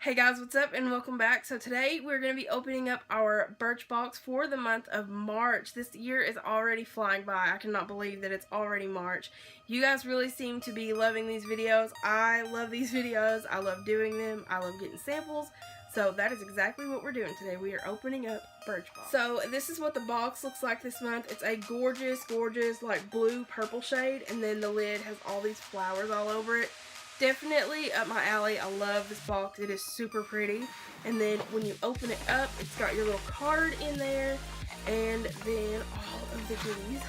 Hey guys, what's up and welcome back. So today we're going to be opening up our Birchbox for the month of March. This year is already flying by. I cannot believe that it's already March. You guys really seem to be loving these videos. I love these videos. I love doing them. I love getting samples. So that is exactly what we're doing today. We are opening up Birchbox. So this is what the box looks like this month. It's a gorgeous, gorgeous like blue purple shade, and then the lid has all these flowers all over it. Definitely up my alley. I love this box. It is super pretty. And then when you open it up, it's got your little card in there, and then all of the goodies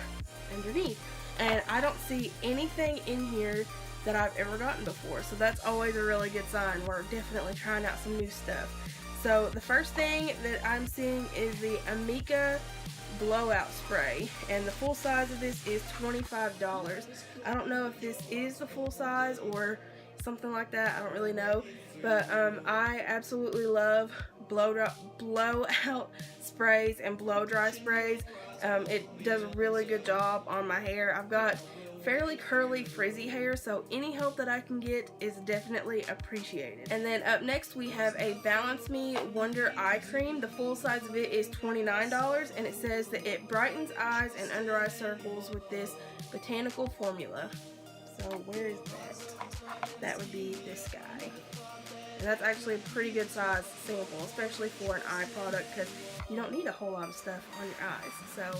underneath. And I don't see anything in here that I've ever gotten before, so that's always a really good sign. We're definitely trying out some new stuff. So the first thing that I'm seeing is the Amica blowout spray, and the full size of this is $25. I don't know if this is the full size or something like that. I don't really know, but I absolutely love blowout sprays and blow dry sprays. It does a really good job on my hair. I've got fairly curly frizzy hair, so any help that I can get is definitely appreciated. And then up next we have a Balance Me Wonder Eye Cream. The full size of it is $29, and it says that it brightens eyes and under eye circles with this botanical formula. So where is that? That would be this guy. And that's actually a pretty good size sample, especially for an eye product, because you don't need a whole lot of stuff on your eyes. So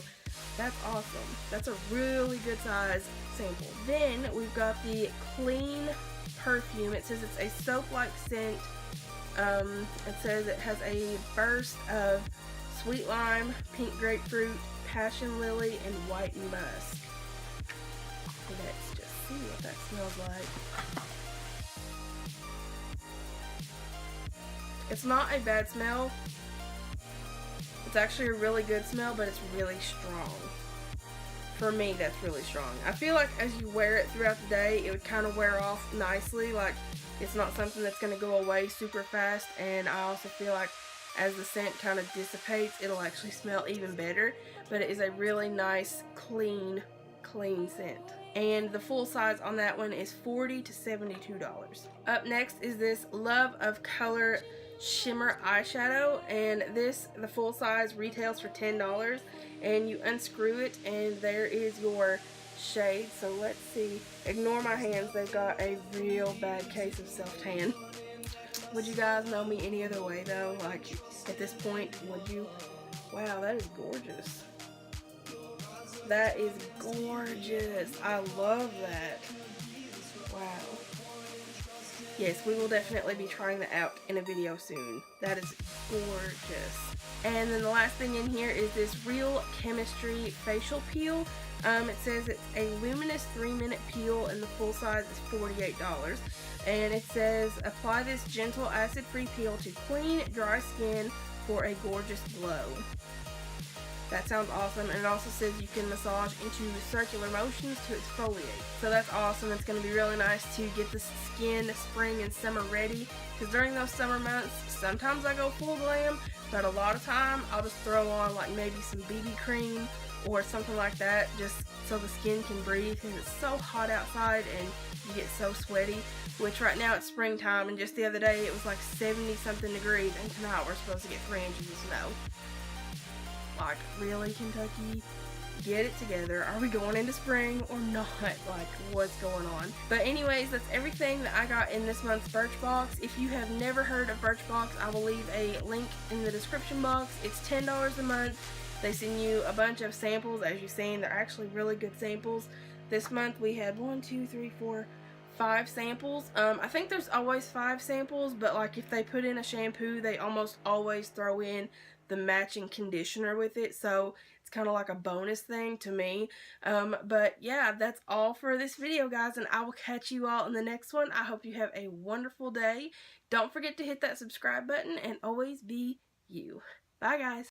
that's awesome. That's a really good size sample. Then we've got the Clean perfume. It says it's a soap-like scent. It says it has a burst of sweet lime, pink grapefruit, passion lily, and white musk. Let's just see what that smells like. It's not a bad smell. It's actually a really good smell, but it's really strong. For me, that's really strong. I feel like as you wear it throughout the day, it would kind of wear off nicely. Like, it's not something that's going to go away super fast. And I also feel like as the scent kind of dissipates, it'll actually smell even better. But it is a really nice, clean scent. And the full size on that one is $40 to $72. Up next is this Love of Color shimmer eyeshadow, and the full size retails for $10, and you unscrew it and there is your shade. So let's see. Ignore my hands, they've got a real bad case of self-tan. Would you guys know me any other way though? Like, at this point, would you? Wow, that is gorgeous. That is gorgeous. I love that. Wow. Yes, we will definitely be trying that out in a video soon. That is gorgeous. And then the last thing in here is this Real Chemistry facial peel. It says it's a luminous 3-minute peel, and the full size is $48. And it says apply this gentle acid-free peel to clean, dry skin for a gorgeous glow. That sounds awesome, and it also says you can massage into circular motions to exfoliate. So that's awesome. It's going to be really nice to get the skin spring and summer ready, because during those summer months, sometimes I go full glam, but a lot of time I'll just throw on like maybe some BB cream or something like that, just so the skin can breathe, because it's so hot outside and you get so sweaty. Which right now it's springtime, and just the other day it was like 70 something degrees, and tonight we're supposed to get 3 inches of snow. Like, really, Kentucky? Get it together. Are we going into spring or not? Like, what's going on? But anyways, that's everything that I got in this month's Birchbox. If you have never heard of Birchbox, I will leave a link in the description box. It's $10 a month. They send you a bunch of samples. As you've seen, they're actually really good samples. This month we had 5 samples. I think there's always 5 samples, but like if they put in a shampoo, they almost always throw in the matching conditioner with it, so it's kind of like a bonus thing to me. But yeah, that's all for this video, guys, and I will catch you all in the next one. I hope you have a wonderful day. Don't forget to hit that subscribe button, and always be you. Bye, guys.